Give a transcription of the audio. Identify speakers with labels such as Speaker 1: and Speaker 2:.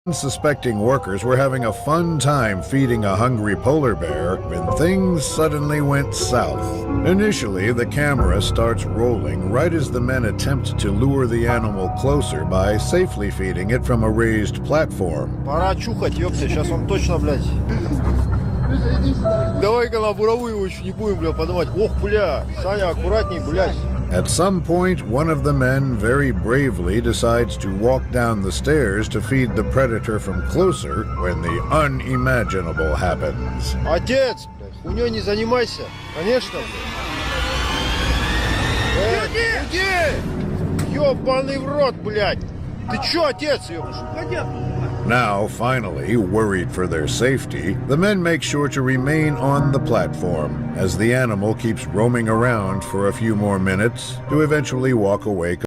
Speaker 1: Unsuspecting workers were having a fun time feeding a hungry polar bear when things suddenly went south. Initially, the camera starts rolling right as the men attempt to lure the animal closer by safely feeding it from a raised platform.
Speaker 2: Пора чухать, ёпта, сейчас он точно, блядь. Давай-ка на буровую его еще не будем, бля, подавать. Ох, бля, Саня, аккуратней, блядь.
Speaker 1: At some point, one of the men very bravely decides to walk down the stairs to feed the predator from closer when the unimaginable happens.
Speaker 2: Отец, блядь, хуйней не занимайся. Конечно, блядь. Иди! Ёбаный в рот, блядь. Ты чё, отец, ёпта?
Speaker 1: Now, finally, worried for their safety, the men make sure to remain on the platform as the animal keeps roaming around for a few more minutes to eventually walk away